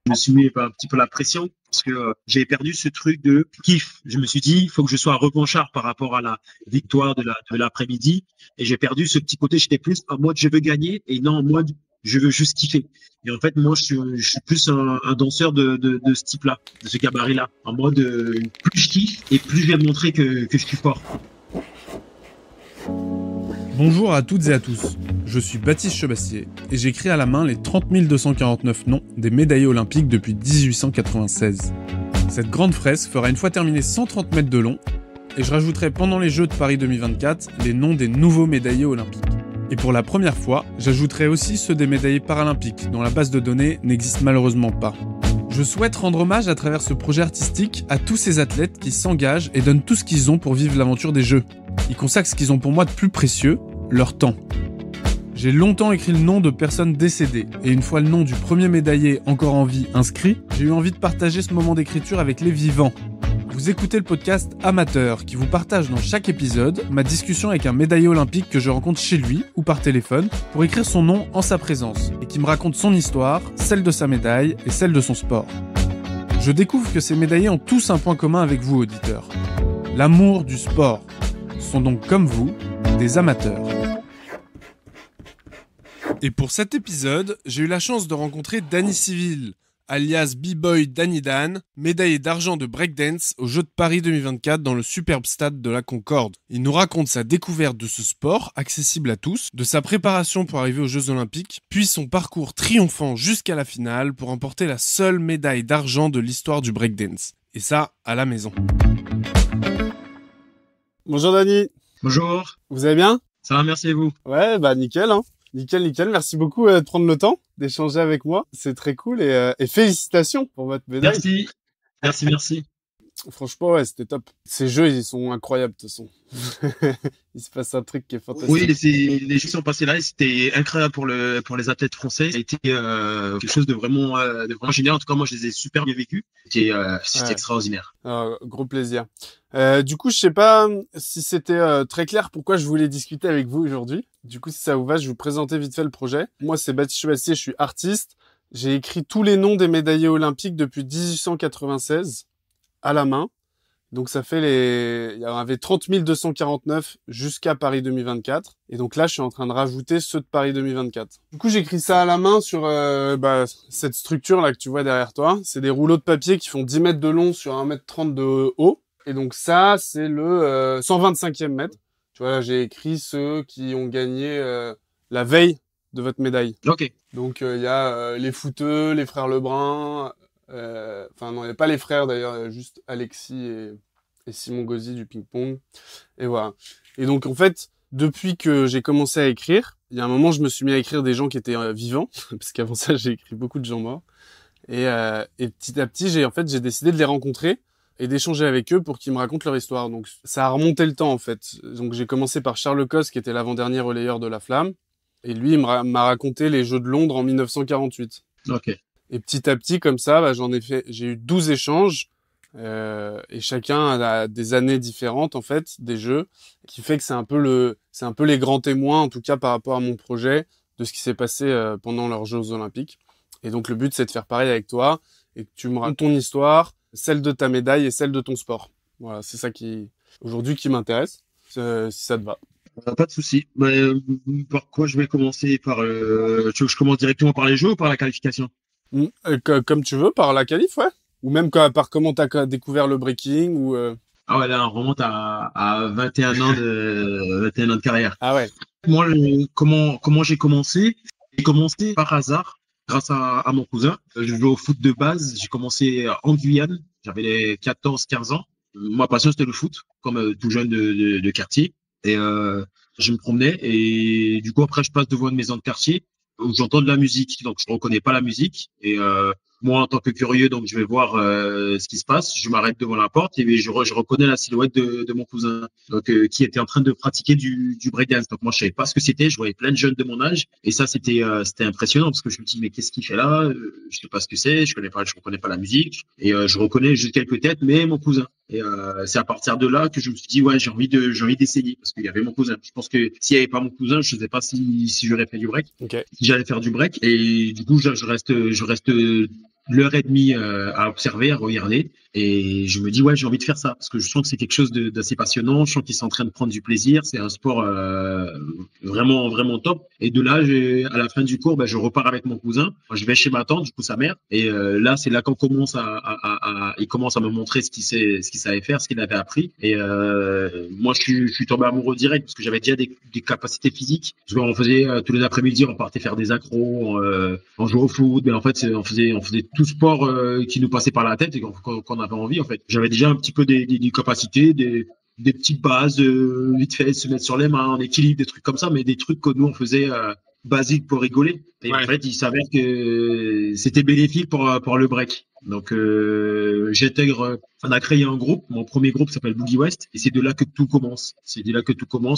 Je me suis mis un petit peu la pression parce que j'ai perdu ce truc de kiff. Je me suis dit, il faut que je sois revanchard par rapport à la victoire de l'après-midi. Et j'ai perdu ce petit côté. J'étais plus en mode je veux gagner et non en mode je veux juste kiffer. Et en fait, moi, je suis plus un danseur de ce type-là, de ce gabarit-là. En mode plus je kiffe et plus je vais montrer que je suis fort. Bonjour à toutes et à tous, je suis Baptiste Chebassier et j'écris à la main les 30 249 noms des médaillés olympiques depuis 1896. Cette grande fresque fera une fois terminée 130 mètres de long et je rajouterai pendant les Jeux de Paris 2024 les noms des nouveaux médaillés olympiques. Et pour la première fois, j'ajouterai aussi ceux des médaillés paralympiques dont la base de données n'existe malheureusement pas. Je souhaite rendre hommage à travers ce projet artistique à tous ces athlètes qui s'engagent et donnent tout ce qu'ils ont pour vivre l'aventure des Jeux. Ils consacrent ce qu'ils ont pour moi de plus précieux, leur temps. J'ai longtemps écrit le nom de personnes décédées, et une fois le nom du premier médaillé encore en vie inscrit, j'ai eu envie de partager ce moment d'écriture avec les vivants. Vous écoutez le podcast Amateur, qui vous partage dans chaque épisode ma discussion avec un médaillé olympique que je rencontre chez lui ou par téléphone pour écrire son nom en sa présence, et qui me raconte son histoire, celle de sa médaille et celle de son sport. Je découvre que ces médaillés ont tous un point commun avec vous, auditeurs. L'amour du sport. Ce sont donc comme vous, des amateurs. Et pour cet épisode, j'ai eu la chance de rencontrer Danny Civil, alias B-Boy Danny Dan, médaillé d'argent de breakdance aux Jeux de Paris 2024 dans le superbe stade de la Concorde. Il nous raconte sa découverte de ce sport, accessible à tous, de sa préparation pour arriver aux Jeux Olympiques, puis son parcours triomphant jusqu'à la finale pour remporter la seule médaille d'argent de l'histoire du breakdance. Et ça, à la maison. Bonjour Danny. Bonjour. Vous allez bien? Ça va, merci et vous? Ouais, nickel, hein. Nickel. Merci beaucoup de prendre le temps d'échanger avec moi. C'est très cool et félicitations pour votre médaille. Merci. Franchement, ouais, c'était top. Ces jeux, ils sont incroyables, de toute façon. Il se passe un truc qui est fantastique. Oui, les jeux sont passés là et c'était incroyable pour les athlètes français. Ça a été quelque chose de vraiment génial. En tout cas, moi, je les ai super bien vécus. C'était extraordinaire. Gros plaisir. Du coup, je sais pas si c'était très clair pourquoi je voulais discuter avec vous aujourd'hui. Du coup, si ça vous va, je vais vous présenter vite fait le projet. Moi, c'est Baptiste Chebassier, je suis artiste. J'ai écrit tous les noms des médaillés olympiques depuis 1896 à la main. Donc ça fait il y en avait 30 249 jusqu'à Paris 2024. Et donc là, je suis en train de rajouter ceux de Paris 2024. Du coup, j'écris ça à la main sur cette structure là que tu vois derrière toi. C'est des rouleaux de papier qui font 10 mètres de long sur 1 mètre 30 de haut. Et donc ça, c'est le 125e mètre. Tu vois, là, j'ai écrit ceux qui ont gagné la veille de votre médaille. Ok. Donc il y a les footeux, les frères Lebrun. Enfin non, il n'y a pas les frères d'ailleurs, juste Alexis et Simon Gauzy du ping-pong. Et voilà. Et donc en fait, depuis que j'ai commencé à écrire, il y a un moment, je me suis mis à écrire des gens qui étaient vivants, parce qu'avant ça, j'ai écrit beaucoup de gens morts. Et petit à petit, j'ai décidé de les rencontrer et d'échanger avec eux pour qu'ils me racontent leur histoire. Donc ça a remonté le temps en fait. Donc j'ai commencé par Charles Cos, qui était l'avant-dernier relayeur de la Flamme. Et lui, il m'a raconté les Jeux de Londres en 1948. Ok. Et petit à petit, comme ça, j'ai eu 12 échanges, et chacun a des années différentes, en fait, des jeux, qui fait que c'est un peu les grands témoins, en tout cas, par rapport à mon projet, de ce qui s'est passé pendant leurs Jeux Olympiques. Et donc, le but, c'est de faire pareil avec toi, et que tu me racontes ton histoire, celle de ta médaille et celle de ton sport. Voilà, c'est ça aujourd'hui, qui m'intéresse, si ça te va. Pas de souci. Par quoi je vais commencer tu veux que je commence directement par les jeux ou par la qualification? Comme tu veux, par la qualif, ouais. Ou même par comment t'as découvert le breaking ou. Ah ouais, là on remonte à 21 ans de carrière. Ah ouais. Moi, comment j'ai commencé? J'ai commencé par hasard, grâce à mon cousin. Je jouais au foot de base. J'ai commencé en Guyane. J'avais les 14-15 ans. Ma passion, c'était le foot, comme tout jeune de quartier. Et je me promenais. Et du coup, après, je passe devant une maison de quartier où j'entends de la musique. Donc, je reconnais pas la musique. Et moi, en tant que curieux, donc je vais voir ce qui se passe. Je m'arrête devant la porte et je reconnais la silhouette de mon cousin, donc qui était en train de pratiquer du breakdance. Donc moi, je savais pas ce que c'était. Je voyais plein de jeunes de mon âge et ça, c'était impressionnant parce que je me dis mais qu'est-ce qu'il fait là? Je sais pas ce que c'est. Je reconnais pas la musique et je reconnais juste quelques têtes, mais mon cousin. Et c'est à partir de là que je me suis dit ouais, j'ai envie d'essayer parce qu'il y avait mon cousin. Je pense que s'il y avait pas mon cousin, je sais pas si j'aurais fait du break. Okay. Si j'allais faire du break et du coup je reste l'heure et demie à observer, à regarder. Et je me dis, ouais, j'ai envie de faire ça parce que je sens que c'est quelque chose d'assez passionnant. Je sens qu'ils sont en train de prendre du plaisir. C'est un sport vraiment, vraiment top. Et de là, à la fin du cours, je repars avec mon cousin. Je vais chez ma tante, du coup, sa mère. Et là, c'est là qu'on commence il commence à me montrer ce qu'il savait faire, ce qu'il avait appris. Et moi, je suis tombé amoureux direct parce que j'avais déjà des capacités physiques. On faisait tous les après-midi, on partait faire des accros, on jouait au foot. Mais en fait, on faisait tout sport qui nous passait par la tête et qu'on avait envie. En fait, j'avais déjà un petit peu des capacités, des petites bases, vite fait, se mettre sur les mains, en équilibre, des trucs comme ça, mais des trucs que nous on faisait basiques pour rigoler. Et en fait, il s'avère que c'était bénéfique pour le break. Donc on a créé un groupe. Mon premier groupe s'appelle Boogie West, et c'est de là que tout commence.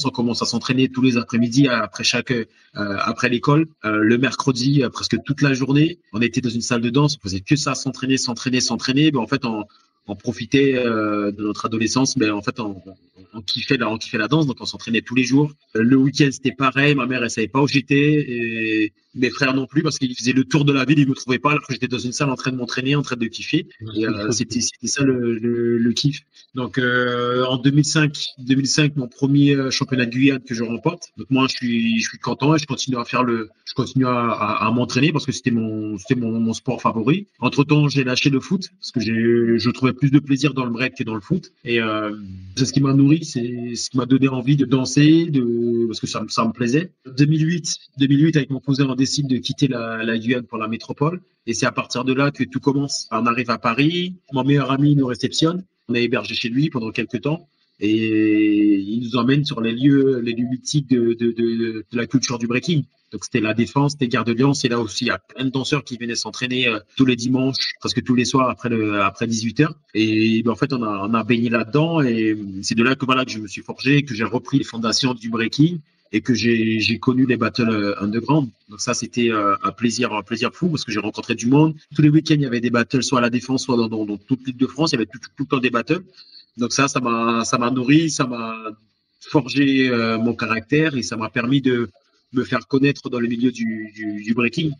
On commence à s'entraîner tous les après-midi après l'école. Le mercredi, presque toute la journée, on était dans une salle de danse. On faisait que ça, s'entraîner. En fait, on profitait de notre adolescence, mais en fait on kiffait la danse, donc on s'entraînait tous les jours. Le week-end c'était pareil, ma mère elle savait pas où j'étais et mes frères non plus parce qu'ils faisaient le tour de la ville, ils me trouvaient pas alors que j'étais dans une salle en train de m'entraîner, en train de kiffer. Et c'était ça le kiff. Donc en 2005 mon premier championnat de Guyane que je remporte. Donc moi je suis content et je continue à m'entraîner parce que c'était mon sport favori. Entre-temps, j'ai lâché le foot parce que je trouvais plus de plaisir dans le break que dans le foot et c'est ce qui m'a nourri, c'est ce qui m'a donné envie de danser, parce que ça me plaisait. 2008 avec mon cousin, on décide de quitter la Guyane pour la métropole et c'est à partir de là que tout commence. On arrive à Paris, mon meilleur ami nous réceptionne, on est hébergé chez lui pendant quelques temps. Et il nous emmène sur les lieux mythiques de la culture du breaking. Donc c'était la Défense, c'était Gare de Lyon, c'est là aussi il y a plein de danseurs qui venaient s'entraîner tous les dimanches, presque tous les soirs après 18h. Et en fait on a baigné là-dedans et c'est de là que je me suis forgé, que j'ai repris les fondations du breaking et que j'ai connu les battles underground. Donc ça c'était un plaisir fou parce que j'ai rencontré du monde. Tous les week-ends il y avait des battles soit à la Défense, soit dans toute l'île de France, il y avait tout le temps des battles. Donc ça m'a nourri, ça m'a forgé mon caractère et ça m'a permis de me faire connaître dans le milieu du breaking.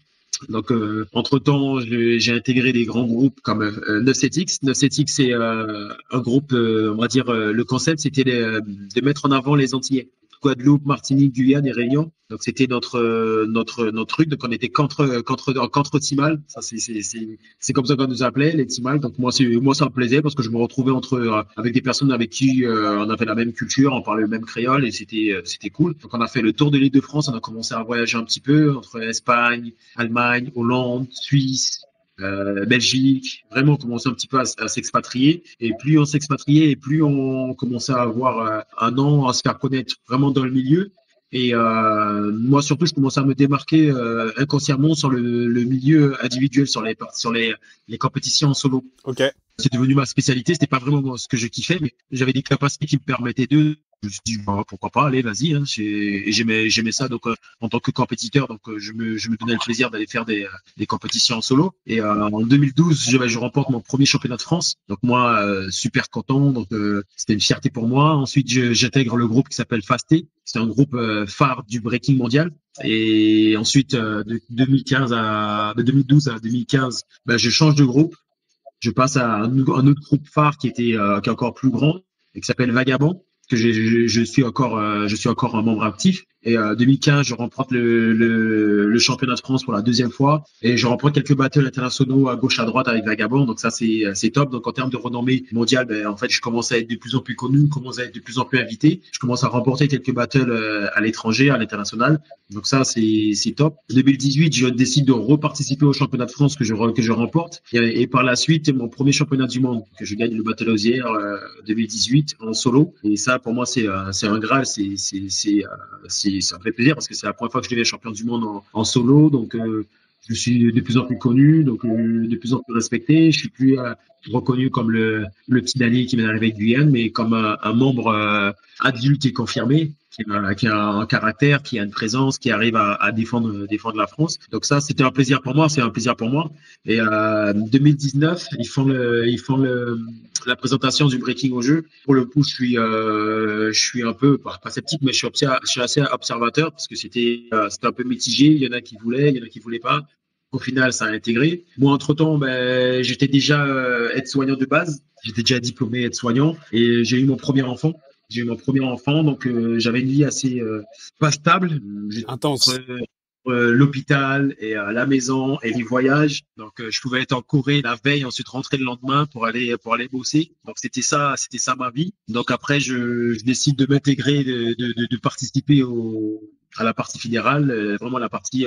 Donc entre-temps, j'ai intégré des grands groupes comme 9-7X. 9-7X c'est un groupe, on va dire le concept c'était de mettre en avant les Antillais. Guadeloupe, Martinique, Guyane et Réunion. Donc c'était notre truc. Donc on était contre Timal. Ça c'est comme ça qu'on nous appelait les Timal. Donc moi ça me plaisait parce que je me retrouvais avec des personnes avec qui on avait la même culture, on parlait le même créole et c'était cool. Donc on a fait le tour de l'Île-de-France. On a commencé à voyager un petit peu entre Espagne, Allemagne, Hollande, Suisse. Belgique, vraiment on commençait un petit peu à s'expatrier et plus on s'expatriait et plus on commençait à avoir un nom à se faire connaître vraiment dans le milieu et moi surtout je commençais à me démarquer inconsciemment sur le milieu individuel, sur les compétitions en solo. Ok. C'est devenu ma spécialité, c'était pas vraiment ce que je kiffais mais j'avais des capacités qui me permettaient je me suis dit pourquoi pas, allez vas-y hein. Et j'aimais ça donc en tant que compétiteur donc je me donnais le plaisir d'aller faire des compétitions en solo et en 2012 je remporte mon premier championnat de France donc moi super content donc c'était une fierté pour moi. Ensuite j'intègre le groupe qui s'appelle Fasté, c'est un groupe phare du breaking mondial et ensuite de 2012 à 2015 je change de groupe, je passe à un autre groupe phare qui est encore plus grand et qui s'appelle Vagabond, que je suis encore un membre actif. Et 2015, je remporte le championnat de France pour la deuxième fois et je remporte quelques battles internationaux à gauche à droite avec Vagabond. Donc ça c'est top. Donc en termes de renommée mondiale, en fait je commence à être de plus en plus connu, commence à être de plus en plus invité. Je commence à remporter quelques battles à l'étranger, à l'international. Donc ça c'est top. 2018, je décide de reparticiper au championnat de France que je remporte et par la suite mon premier championnat du monde que je gagne le Battle Osier 2018 en solo. Et ça pour moi c'est un graal, ça me fait plaisir parce que c'est la première fois que je deviens champion du monde en solo, donc je suis de plus en plus connu, donc de plus en plus respecté. Je suis plus reconnu comme le petit Danny qui vient d'arriver de Guyane, mais comme un membre adulte et confirmé, qui a un caractère, qui a une présence, qui arrive à défendre la France. Donc ça, c'était un plaisir pour moi, c'est un plaisir pour moi. Et 2019, ils font la présentation du breaking au jeu. Pour le coup, je suis un peu pas sceptique, mais je suis assez observateur parce que c'était un peu mitigé. Il y en a qui voulaient pas. Au final, ça a intégré. Moi, entre-temps, j'étais déjà aide-soignant de base. J'étais déjà diplômé aide-soignant et j'ai eu mon premier enfant. Donc j'avais une vie assez pas stable. J'étais Intense. entre l'hôpital et la maison et les voyages. Donc je pouvais être en Corée la veille, ensuite rentrer le lendemain pour aller bosser. Donc c'était ça ma vie. Donc après je décide de m'intégrer, de participer à la partie fédérale, vraiment la partie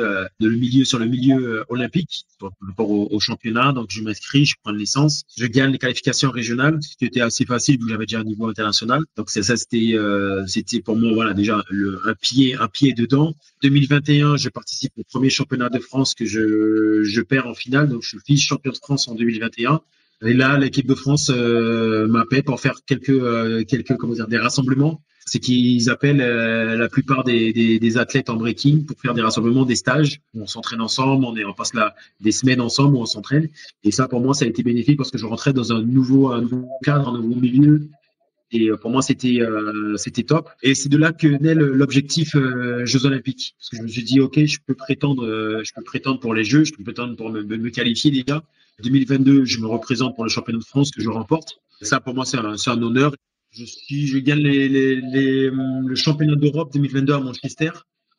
sur le milieu olympique par rapport au championnat. Donc je m'inscris, je prends une licence, je gagne les qualifications régionales, ce qui était assez facile vu que j'avais déjà un niveau international. Donc c'était pour moi voilà déjà un pied dedans. 2021, je participe au premier championnat de France que je perds en finale. Donc je suis vice-champion de France en 2021. Et là, l'équipe de France m'appelle pour faire quelques des rassemblements. C'est qu'ils appellent la plupart des athlètes en breaking pour faire des rassemblements, des stages où on s'entraîne ensemble, on passe là des semaines ensemble où on s'entraîne. Et ça, pour moi, ça a été bénéfique parce que je rentrais dans un nouveau cadre, un nouveau milieu. Et pour moi, c'était top. Et c'est de là que naît l'objectif Jeux Olympiques. Parce que je me suis dit, ok, je peux prétendre pour les Jeux, je peux prétendre pour me qualifier déjà. 2022, je me représente pour le championnat de France que je remporte. Ça, pour moi, c'est un honneur. Je gagne le championnat d'Europe 2022 à Manchester,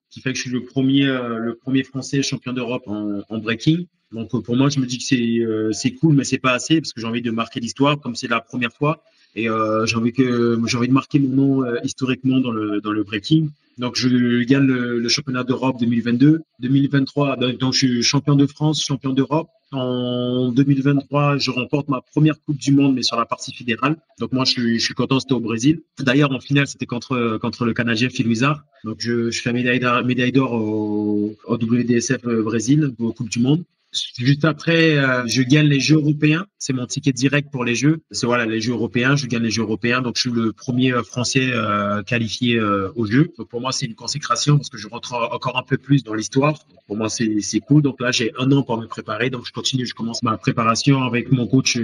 qui fait que je suis le premier Français champion d'Europe en breaking. Donc pour moi, je me dis que c'est cool, mais c'est pas assez parce que j'ai envie de marquer l'histoire comme c'est la première fois. Et j'ai envie de marquer mon nom historiquement dans le breaking. Donc je gagne le championnat d'Europe 2022, 2023. Donc je suis champion de France, champion d'Europe. En 2023, je remporte ma première Coupe du Monde, mais sur la partie fédérale. Donc moi, je suis content, c'était au Brésil. D'ailleurs, en finale, c'était contre le Canadien Phil Wizard. Donc je fais médaille d'or au WDSF Brésil, aux Coupe du Monde. Juste après, je gagne les Jeux européens. C'est mon ticket direct pour les Jeux. C'est voilà les Jeux européens. Je gagne les Jeux européens. Donc, je suis le premier Français qualifié aux Jeux. Donc, pour moi, c'est une consécration parce que je rentre encore un peu plus dans l'histoire. Pour moi, c'est cool. Donc là, j'ai un an pour me préparer. Donc, je commence ma préparation avec mon coach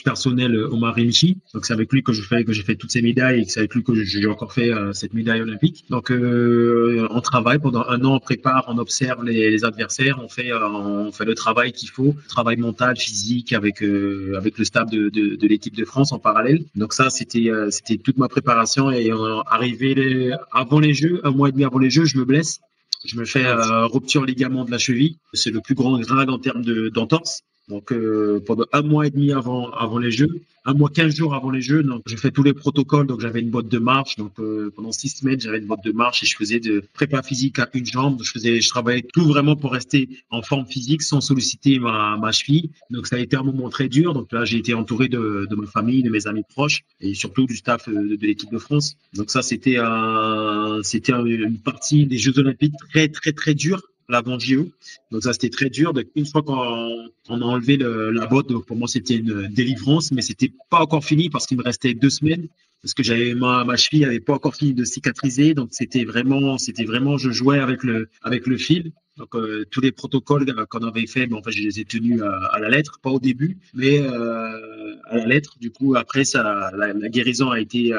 personnel Omar Remichi. Donc, c'est avec lui que j'ai fait toutes ces médailles et que c'est avec lui que j'ai encore fait cette médaille olympique. Donc, on travaille pendant un an, on prépare, on observe les adversaires, on fait le travail qu'il faut, travail mental, physique avec le staff de l'équipe de France en parallèle. Donc ça, c'était toute ma préparation et arrivé avant les Jeux, un mois et demi avant les Jeux, je me blesse. Je me fais rupture ligament de la cheville. C'est le plus grand grade en termes d'entorse. Donc pendant un mois et demi avant les Jeux, un mois 15 jours avant les Jeux, donc j'ai fait tous les protocoles. Donc j'avais une botte de marche. Donc pendant 6 semaines, j'avais une botte de marche et je faisais de prépa physique à une jambe. Je travaillais tout vraiment pour rester en forme physique sans solliciter ma cheville. Donc ça a été un moment très dur. Donc là, j'ai été entouré de ma famille, de mes amis proches et surtout du staff de l'équipe de France. Donc ça, c'était une partie des Jeux Olympiques très très très dure. L'avant JO. Donc ça, c'était très dur. Donc une fois qu'on a enlevé la botte, donc pour moi, c'était une délivrance, mais c'était pas encore fini parce qu'il me restait 2 semaines parce que ma cheville avait pas encore fini de cicatriser. Donc c'était vraiment, je jouais avec le fil. Donc tous les protocoles qu'on avait fait, en fait, je les ai tenus à la lettre, pas au début, mais à la lettre. Du coup, après la guérison a été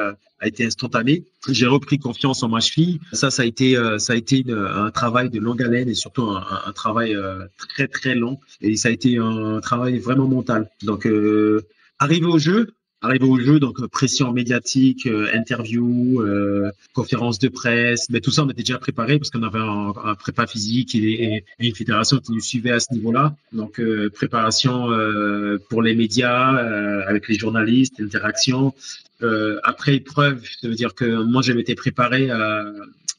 instantanée. J'ai repris confiance en ma cheville. Ça a été un travail de longue haleine et surtout un travail très très long. Et ça a été un travail vraiment mental. Donc arrivé au jeu, donc pression médiatique, interview, conférence de presse, mais tout ça on était déjà préparé parce qu'on avait un prépa physique et une fédération qui nous suivait à ce niveau-là. Donc préparation pour les médias, avec les journalistes, interaction. Après épreuve, ça veut dire que moi je m'étais préparé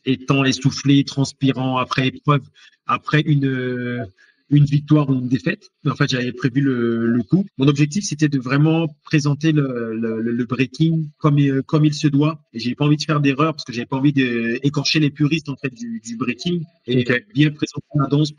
étant essoufflé, transpirant après épreuve, après une victoire ou une défaite. En fait, j'avais prévu le coup. Mon objectif, c'était de vraiment présenter le breaking comme il se doit. Et j'ai pas envie de faire d'erreur parce que j'avais pas envie d'écorcher les puristes en fait du breaking et bien présenter la danse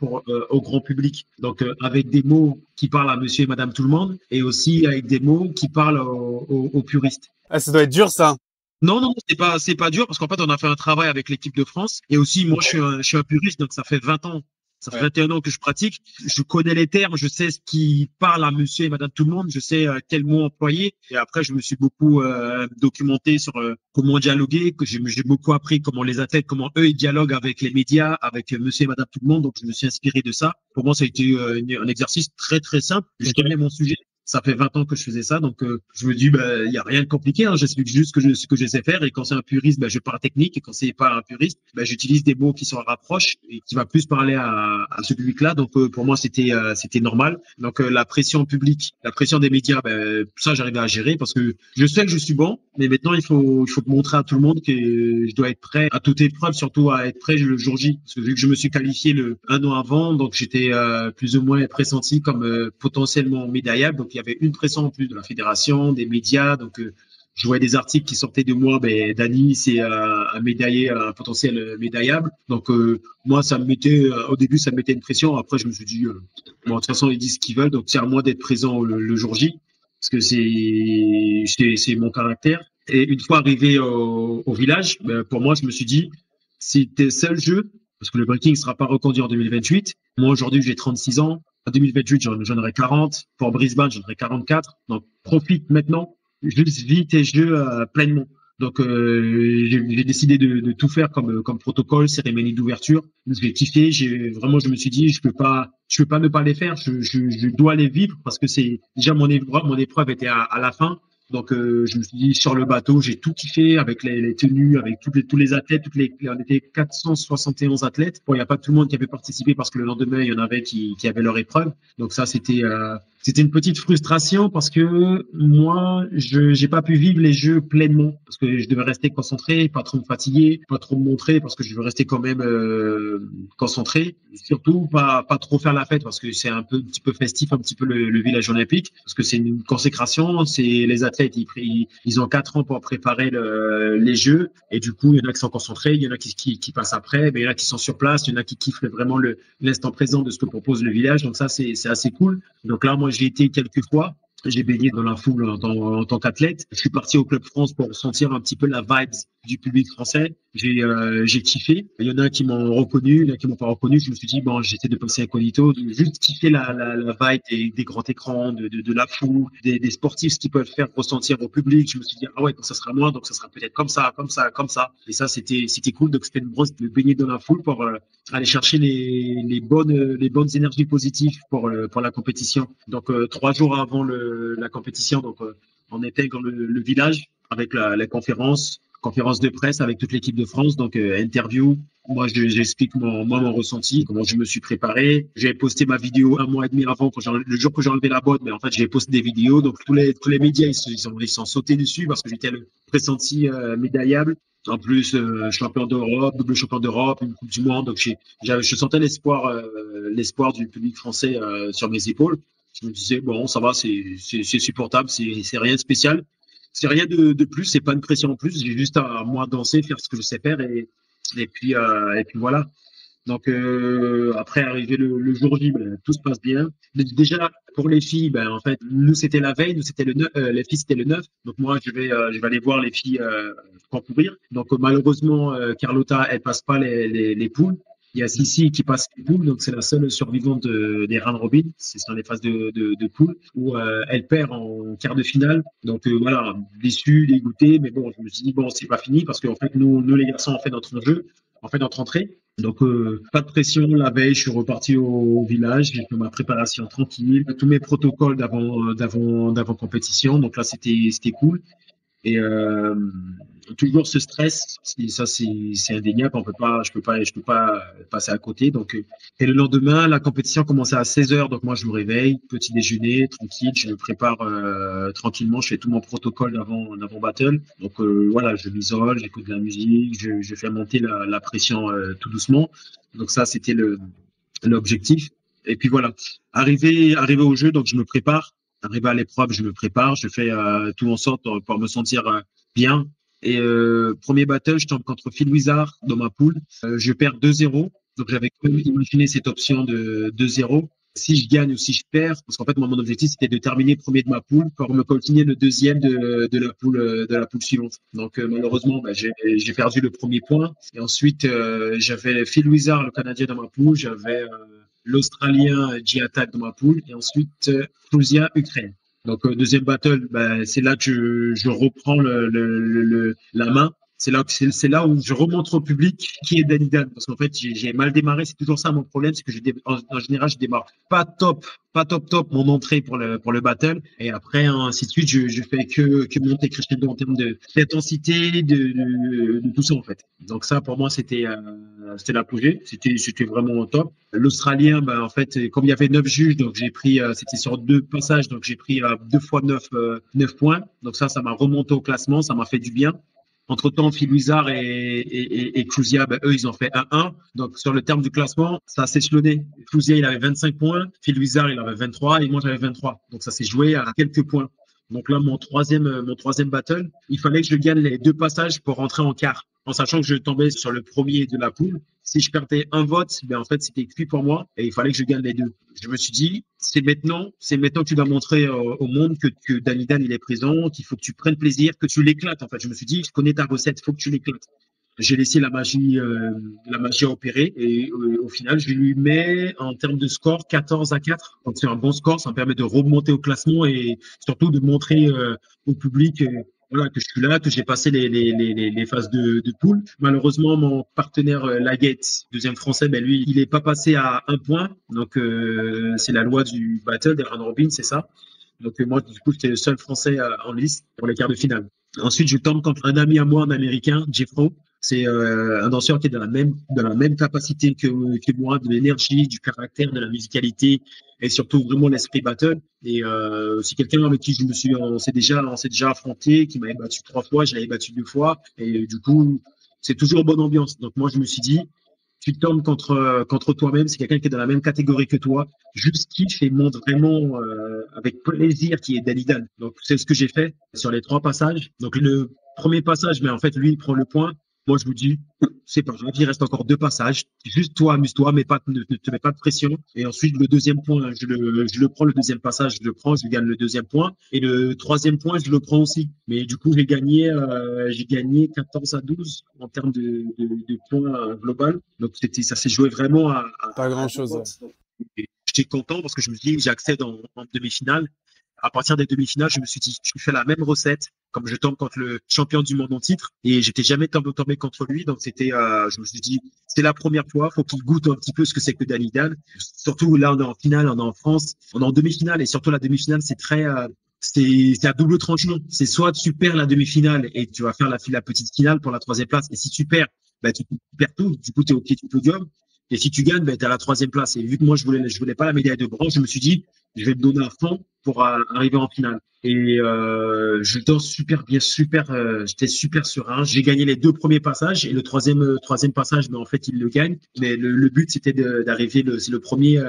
au grand public. Donc avec des mots qui parlent à monsieur et madame tout le monde et aussi avec des mots qui parlent aux puristes. Ah, ça doit être dur ça. Non, c'est pas dur parce qu'en fait, on a fait un travail avec l'équipe de France et aussi moi, je suis un puriste, donc ça fait 20 ans Ça fait 21 ans que je pratique. Je connais les termes, je sais ce qui parle à monsieur et madame tout le monde, je sais quel mot employer. Et après, je me suis beaucoup documenté sur comment dialoguer, que j'ai beaucoup appris comment les athlètes, comment eux, ils dialoguent avec les médias, avec monsieur et madame tout le monde. Donc, je me suis inspiré de ça. Pour moi, ça a été un exercice très, très simple. Je connais mon sujet. Ça fait 20 ans que je faisais ça, donc je me dis, il y a rien de compliqué, hein, j'explique juste ce que je sais faire, et quand c'est un puriste, je parle technique, et quand c'est pas un puriste, j'utilise des mots qui s'en rapprochent et qui va plus parler à ce public-là. Donc pour moi, c'était normal. Donc la pression publique, la pression des médias, ça j'arrivais à gérer parce que je sais que je suis bon, mais maintenant il faut montrer à tout le monde que je dois être prêt à toute épreuve, surtout à être prêt le jour J. Parce que vu que je me suis qualifié un an avant, donc j'étais plus ou moins pressenti comme potentiellement médaillable. Donc il y avait une pression en plus de la fédération, des médias. Donc je voyais des articles qui sortaient de moi, Dani, c'est un médaillé, un potentiel médaillable. Donc moi, ça me mettait, au début, ça me mettait une pression. Après, je me suis dit, bon, de toute façon, ils disent ce qu'ils veulent, donc c'est à moi d'être présent le jour J, parce que c'est mon caractère. Et une fois arrivé au village, pour moi, je me suis dit, si t'es seul jeu, parce que le breaking sera pas reconduit en 2028. Moi, aujourd'hui, j'ai 36 ans. En 2028, j'en aurai 40. Pour Brisbane, j'en aurai 44. Donc, profite maintenant. Juste vis tes jeux pleinement. Donc, j'ai décidé de tout faire comme protocole, cérémonie d'ouverture. J'ai kiffé. Je me suis dit, je peux pas ne pas les faire. Je dois les vivre parce que c'est déjà mon épreuve était à la fin. Donc, je me suis dit, sur le bateau, j'ai tout kiffé avec les tenues, avec tous les athlètes, on était 471 athlètes. Bon, il n'y a pas tout le monde qui avait participé parce que le lendemain, il y en avait qui avaient leur épreuve. Donc ça, c'était une petite frustration parce que moi, j'ai pas pu vivre les jeux pleinement parce que je devais rester concentré, pas trop me fatiguer, pas trop me montrer parce que je veux rester quand même concentré. Surtout pas trop faire la fête parce que c'est un petit peu festif, un petit peu le village olympique parce que c'est une consécration, c'est les athlètes ils ont 4 ans pour préparer les jeux et du coup il y en a qui sont concentrés, il y en a qui passent après, mais il y en a qui sont sur place, il y en a qui kiffent vraiment l'instant présent de ce que propose le village, donc ça c'est assez cool. Donc là moi j'ai été quelques fois, j'ai baigné dans la foule en tant qu'athlète. Je suis parti au Club France pour sentir un petit peu la vibe du public français. J'ai kiffé. Il y en a qui m'ont reconnu, il y en a qui m'ont pas reconnu. Je me suis dit, bon, j'essaie de passer incognito, de juste kiffer la vibe des grands écrans, de la foule, des sportifs, ce qu'ils peuvent faire ressentir au public. Je me suis dit, ah ouais, quand ça sera moi, donc ça sera peut-être comme ça. Et ça, c'était cool. Donc, c'était une brosse de baigner dans la foule pour aller chercher les bonnes énergies positives pour la compétition. Donc, 3 jours avant la compétition, donc on intègre le village avec la conférence de presse avec toute l'équipe de France, donc interview. Moi, j'explique mon ressenti, comment je me suis préparé. J'ai posté ma vidéo 1 mois et demi avant, le jour que j'ai enlevé la botte, mais en fait, j'ai posté des vidéos. Donc, tous les médias, ils sont sautés dessus parce que j'étais le pressenti médaillable. En plus, champion d'Europe, double champion d'Europe, une Coupe du Monde. Donc, je sentais l'espoir du public français sur mes épaules. Je me disais, bon, ça va, c'est supportable, c'est rien de spécial. C'est rien de plus, c'est pas une pression en plus. J'ai juste à moi danser, faire ce que je sais faire et puis voilà. Donc après arrivé le jour J, tout se passe bien. Déjà pour les filles, en fait, nous c'était la veille, nous c'était le 9, les filles c'était le 9. Donc moi je vais aller voir les filles pour courir. Donc malheureusement Carlotta elle passe pas les poules. Il y a Sissi qui passe les poules, donc c'est la seule survivante des round robin. C'est dans les phases de poules où elle perd en quart de finale. Donc voilà, déçu, dégoûté, mais bon, je me suis dit bon, c'est pas fini parce qu'en fait nous les garçons on fait notre jeu, on fait notre entrée. Donc pas de pression. La veille, je suis reparti au village, j'ai fait ma préparation tranquille, tous mes protocoles d'avant compétition. Donc là c'était cool. Et toujours ce stress, ça c'est indéniable, je peux pas passer à côté. Donc et le lendemain, la compétition commençait à 16h, donc moi je me réveille, petit déjeuner, tranquille, je me prépare tranquillement, je fais tout mon protocole d'avant battle. Donc voilà, je m'isole, j'écoute de la musique, je fais monter la pression tout doucement. Donc ça c'était l'objectif. Et puis voilà, arrivé au jeu, donc je me prépare. Arrivé à l'épreuve, je me prépare, je fais tout en sorte pour me sentir bien. Et premier battle, je tombe contre Phil Wizard dans ma poule. Je perds 2-0. Donc j'avais quand même imaginé cette option de 2-0. si je gagne ou si je perds, parce qu'en fait, moi, mon objectif, c'était de terminer premier de ma poule pour me coltiner le deuxième de la poule suivante. Donc, malheureusement, j'ai perdu le premier point. Et ensuite, j'avais Phil Wizard, le Canadien, dans ma poule. J'avais l'Australien G-Attack dans ma poule. Et ensuite, Cruzia, Ukraine. Donc, deuxième battle, c'est là que je reprends la main. C'est là où je remontre au public qui est Danny Dan. Parce qu'en fait, j'ai mal démarré. C'est toujours ça mon problème. C'est que en général, je démarre pas top mon entrée pour le battle. Et après, ainsi de suite, je fais que monter crescendo en termes d'intensité, de tout ça, en fait. Donc ça, pour moi, c'était l'apogée. C'était vraiment top. L'Australien, en fait, comme il y avait 9 juges, donc j'ai pris, c'était sur 2 passages, donc j'ai pris 2 fois 9 points. Donc ça m'a remonté au classement. Ça m'a fait du bien. Entre-temps, Phil Wizard et Cruzia, eux, ils ont fait 1-1. Donc, sur le terme du classement, ça s'est échelonné. Cruzia, il avait 25 points. Phil Wizard, il avait 23 et moi, j'avais 23. Donc, ça s'est joué à quelques points. Donc là, mon troisième battle, il fallait que je gagne les 2 passages pour rentrer en quart. En sachant que je tombais sur le premier de la poule. Si je perdais un vote, en fait, c'était cuit pour moi et il fallait que je gagne les 2. Je me suis dit, c'est maintenant que tu dois montrer au monde que Danny Dan, il est présent, qu'il faut que tu prennes plaisir, que tu l'éclates. En fait, je me suis dit, je connais ta recette, il faut que tu l'éclates. J'ai laissé la magie opérer et au final, je lui mets en termes de score 14-4. Donc, c'est un bon score, ça me permet de remonter au classement et surtout de montrer au public voilà, que je suis là, que j'ai passé les phases de poule. Malheureusement, mon partenaire Laguette, deuxième français, lui, il est pas passé à 1 point. Donc, c'est la loi du battle, des round robin, c'est ça. Donc, moi, du coup, j'étais le seul français en liste pour les quarts de finale. Ensuite, je tombe contre un ami à moi, un américain, Jeffro. C'est un danseur qui est dans la même capacité que moi, de l'énergie, du caractère, de la musicalité et surtout vraiment l'esprit battle. Et c'est quelqu'un avec qui on s'est déjà affronté, qui m'avait battu 3 fois, je l'avais battu 2 fois. Et du coup, c'est toujours bonne ambiance. Donc moi, je me suis dit, tu tombes contre toi-même, c'est quelqu'un qui est dans la même catégorie que toi, juste kiffe et montre vraiment avec plaisir qui est Danny Dan. Donc c'est ce que j'ai fait sur les 3 passages. Donc le premier passage, mais en fait lui il prend le point. Moi je vous dis, c'est pas grave, il reste encore 2 passages. Juste toi, amuse-toi, mais ne te mets pas de pression. Et ensuite le deuxième point, je le prends, le deuxième passage, je le prends, je gagne le deuxième point. Et le troisième point, je le prends aussi. Mais du coup j'ai gagné 14-12 en termes de points global. Donc ça s'est joué vraiment à pas grand chose. J'étais content parce que je me dis j'accède en demi-finale. À partir des demi-finales, je me suis dit, je fais la même recette, comme je tombe contre le champion du monde en titre, et j'étais jamais tombé contre lui, donc je me suis dit, c'est la première fois, faut qu'il goûte un petit peu ce que c'est que Danny Dan. Surtout là, on est en finale, on est en France, on est en demi-finale, et surtout la demi-finale, c'est à double tranchant. C'est soit tu perds la demi-finale et tu vas faire la petite finale pour la 3e place, et si tu perds, tu perds tout, du coup, t'es au pied du podium. Et si tu gagnes, t'es à la 3e place. Et vu que moi, je voulais pas la médaille de bronze, je me suis dit, je vais me donner à fond pour arriver en finale. Et je danse super bien, j'étais super serein. J'ai gagné les 2 premiers passages et le troisième passage, mais en fait, il le gagne. Mais le but, c'était d'arriver. C'est le premier.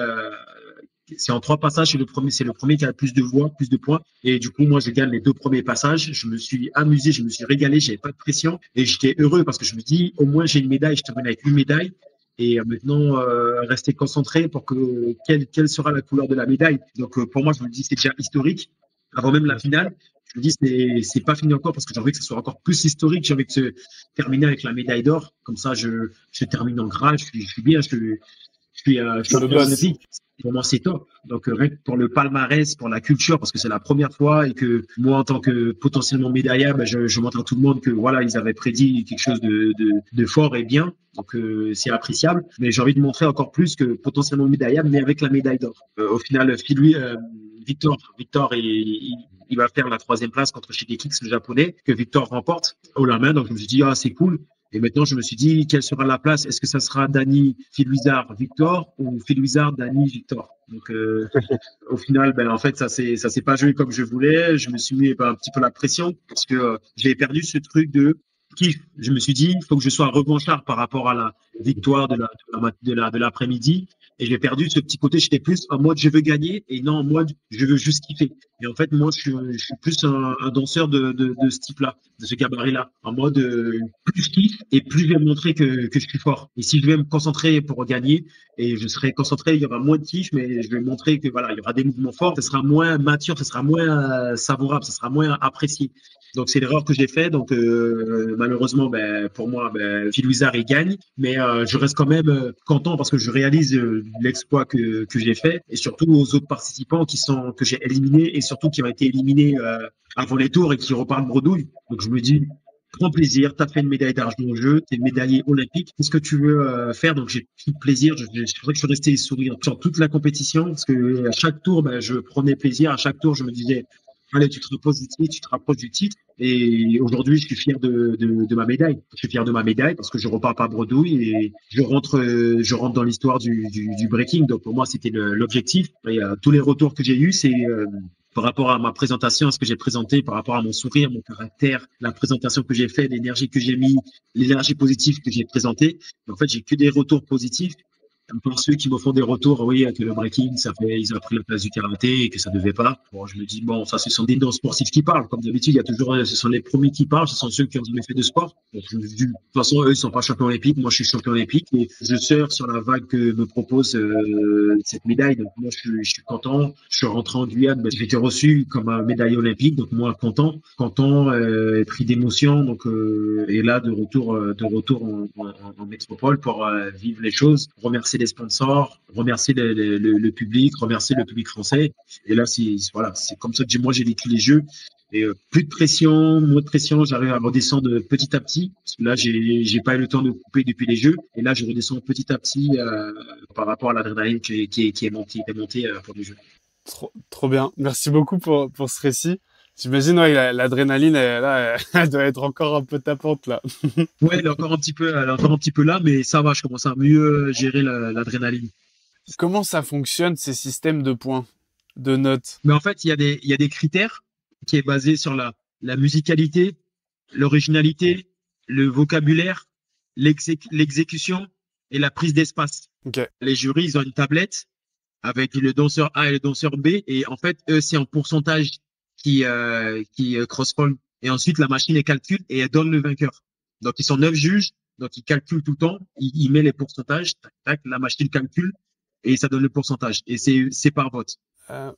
C'est en 3 passages. C'est le premier qui a le plus de voix, plus de points. Et du coup, moi, je gagne les 2 premiers passages. Je me suis amusé, je me suis régalé. J'avais pas de pression et j'étais heureux parce que je me dis, au moins, j'ai une médaille. Je termine avec une médaille. Et maintenant, rester concentré pour que quelle sera la couleur de la médaille. Donc, pour moi, je me dis c'est déjà historique. Avant même la finale, je me dis c'est pas fini encore parce que j'ai envie que ce soit encore plus historique. J'ai envie de se terminer avec la médaille d'or. Comme ça, je termine en gras. Je suis bien. Je suis pour moi, c'est top. Donc, rien que pour le palmarès, pour la culture, parce que c'est la première fois et que moi, en tant que potentiellement médaillable, je montre à tout le monde que voilà, ils avaient prédit quelque chose de fort et bien. Donc, c'est appréciable. Mais j'ai envie de montrer encore plus que potentiellement médaillable, mais avec la médaille d'or. Au final, Victor, il va faire la 3e place contre Shigekix, le japonais, que Victor remporte haut la main. Donc, je me suis dit, c'est cool. Et maintenant, je me suis dit, quelle sera la place? Est-ce que ça sera Danny, Phil Wizard, Victor ou Phil Wizard, Danny, Victor? Donc, au final, en fait, ça s'est pas joué comme je voulais. Je me suis mis un petit peu la pression parce que j'avais perdu ce truc de kiff. Je me suis dit, il faut que je sois revanchard par rapport à victoire de l'après-midi. Et j'ai perdu ce petit côté, j'étais plus en mode je veux gagner et non en mode je veux juste kiffer. Et en fait, moi, je suis plus un danseur de ce type-là, de ce gabarit-là. En mode plus je kiffe et plus je vais montrer que je suis fort. Et si je vais me concentrer pour gagner, et je serai concentré, il y aura moins de kiff, mais je vais montrer que voilà, il y aura des mouvements forts, ce sera moins mature, ce sera moins savourable, ce sera moins apprécié. Donc c'est l'erreur que j'ai fait. Donc malheureusement, pour moi, Phil Wizard il gagne, mais je reste quand même content parce que je réalise l'exploit que j'ai fait et surtout aux autres participants que j'ai éliminés et surtout qui ont été éliminés avant les tours et qui repartent bredouille. Donc je me dis prends plaisir, tu as fait une médaille d'argent au jeu, tu es médaillé olympique, qu'est-ce que tu veux faire? Donc j'ai pris plaisir, c'est pour ça que je suis resté sourire sur toute la compétition parce que à chaque tour, je prenais plaisir, à chaque tour je me disais allez, tu te rapproches du titre, tu te rapproches du titre. Et aujourd'hui, je suis fier de ma médaille. Je suis fier de ma médaille parce que je repars pas bredouille et je rentre dans l'histoire du breaking. Donc pour moi, c'était l'objectif. Et tous les retours que j'ai eus, c'est par rapport à ma présentation, à ce que j'ai présenté, par rapport à mon sourire, mon caractère, la présentation que j'ai faite, l'énergie que j'ai mis, l'énergie positive que j'ai présentée. En fait, j'ai que des retours positifs. Pour ceux qui me font des retours, oui, que le breaking, ils ont pris la place du karaté et que ça devait pas. Bon, je me dis, bon, ça, ce sont des non-sportifs qui parlent. Comme d'habitude, il y a toujours, ce sont les premiers qui parlent, ce sont ceux qui ont jamais fait de sport. Donc, de toute façon, eux, ils sont pas champions olympiques. Moi, je suis champion olympique et je surfe sur la vague que me propose cette médaille. Donc, moi, je suis content. Je suis rentré en Guyane, j'ai été reçu comme un médaillé olympique. Donc, moi, content, pris d'émotion. Donc, et là, de retour en métropole pour vivre les choses, remercier les sponsors, remercier le public, remercier le public français. Et là, voilà, c'est comme ça que moi j'ai vécu les Jeux. Et plus de pression, moins de pression, j'arrive à redescendre petit à petit. Parce que là, j'ai pas eu le temps de couper depuis les Jeux. Et là, je redescends petit à petit par rapport à l'adrénaline qui est montée pour les Jeux. Trop bien. Merci beaucoup pour ce récit. J'imagine, ouais, l'adrénaline, elle doit être encore un peu tapante, là. Ouais, elle est encore un petit peu là, mais ça va, je commence à mieux gérer l'adrénaline. Comment ça fonctionne, ces systèmes de points, de notes? Mais en fait, il y a des critères qui est basé sur la musicalité, l'originalité, le vocabulaire, l'exécution et la prise d'espace. Okay. Les jurys, ils ont une tablette avec le danseur A et le danseur B. Et en fait, eux, c'est en pourcentage qui cross-fold. Et ensuite, la machine les calcule et elle donne le vainqueur. Donc, ils sont 9 juges. Donc, ils calculent tout le temps. Ils mettent les pourcentages. Tac, tac, la machine calcule et ça donne le pourcentage. Et c'est par vote.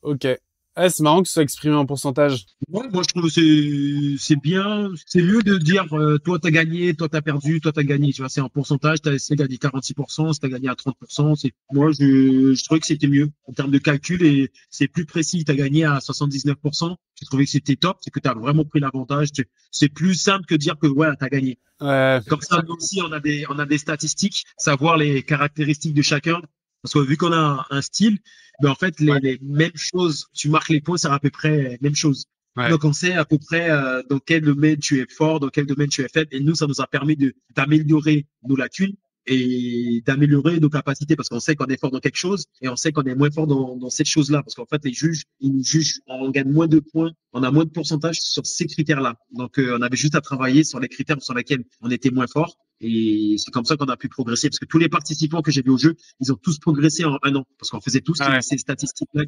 Ok. Ah, c'est marrant que ce soit exprimé en pourcentage. Ouais, moi je trouve que c'est bien, c'est mieux de dire toi t'as gagné, toi t'as perdu, toi t'as gagné, tu vois, c'est en pourcentage, t'as essayé de gagner 46%, si t'as gagné à 30%, moi je trouvais que c'était mieux en termes de calcul et c'est plus précis, t'as gagné à 79%, je trouvais que c'était top, c'est que t'as vraiment pris l'avantage, c'est plus simple que dire que ouais t'as gagné. Comme ça nous aussi on a des statistiques, savoir les caractéristiques de chacun. Parce que vu qu'on a un style, en fait, les mêmes choses, tu marques les points, c'est à peu près les mêmes choses. Ouais. Donc, on sait à peu près dans quel domaine tu es fort, dans quel domaine tu es faible. Et nous, ça nous a permis d'améliorer nos lacunes et d'améliorer nos capacités parce qu'on sait qu'on est fort dans quelque chose et on sait qu'on est moins fort dans cette chose-là. Parce qu'en fait, les juges, ils nous jugent, on gagne moins de points, on a moins de pourcentage sur ces critères-là. Donc, on avait juste à travailler sur les critères sur lesquels on était moins fort. Et c'est comme ça qu'on a pu progresser parce que tous les participants que j'ai vus au jeu, ils ont tous progressé en un an parce qu'on faisait tous ces statistiques-là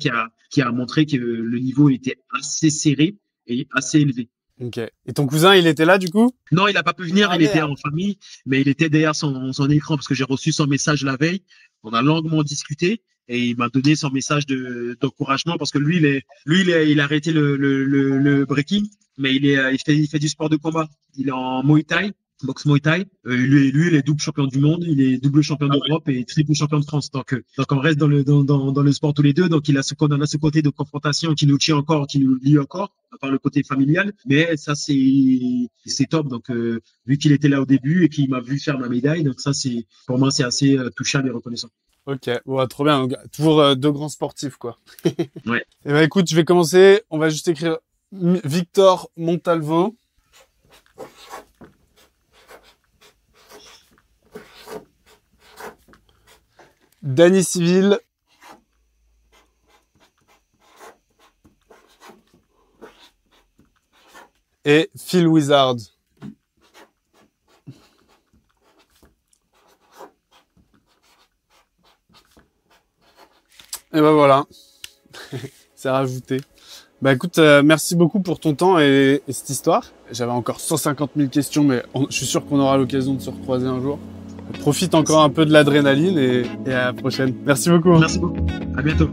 qui a montré que le niveau était assez serré et assez élevé. Ok. Et ton cousin, il était là du coup? Non, il n'a pas pu venir, il était en famille, mais il était derrière son écran parce que j'ai reçu son message la veille. On a longuement discuté et il m'a donné son message d'encouragement parce que lui, il a arrêté le breaking, mais il fait du sport de combat. Il est en Muay Thai. Boxe Muay Thai. Lui, il est double champion du monde, il est double champion d'Europe et triple champion de France. Donc on reste dans le sport tous les deux. Donc on a ce côté de confrontation qui nous tient encore, qui nous lie encore, à part le côté familial. Mais ça c'est top. Donc vu qu'il était là au début et qu'il m'a vu faire ma médaille, donc ça pour moi c'est assez touchable et reconnaissant. Ok, bon, trop bien. Donc, toujours deux grands sportifs quoi. Ouais. Et ben écoute, je vais commencer. On va juste écrire Victor Montalvo. Danny Civil. Et Phil Wizard. Et ben voilà. C'est rajouté. Bah écoute, merci beaucoup pour ton temps et cette histoire. J'avais encore 150 000 questions, mais je suis sûr qu'on aura l'occasion de se recroiser un jour. Profite encore un peu de l'adrénaline et à la prochaine. Merci beaucoup. Merci beaucoup. À bientôt.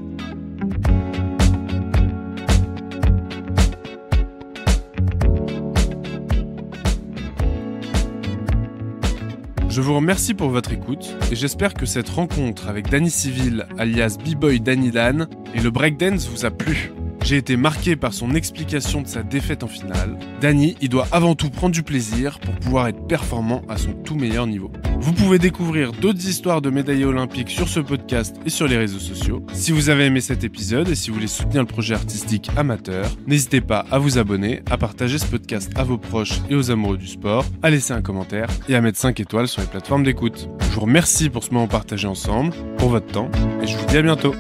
Je vous remercie pour votre écoute et j'espère que cette rencontre avec Danny Civil, alias B-Boy Danny Dan, et le breakdance vous a plu. J'ai été marqué par son explication de sa défaite en finale. Danny, il doit avant tout prendre du plaisir pour pouvoir être performant à son tout meilleur niveau. Vous pouvez découvrir d'autres histoires de médaillés olympiques sur ce podcast et sur les réseaux sociaux. Si vous avez aimé cet épisode et si vous voulez soutenir le projet artistique amateur, n'hésitez pas à vous abonner, à partager ce podcast à vos proches et aux amoureux du sport, à laisser un commentaire et à mettre 5 étoiles sur les plateformes d'écoute. Je vous remercie pour ce moment partagé ensemble, pour votre temps, et je vous dis à bientôt.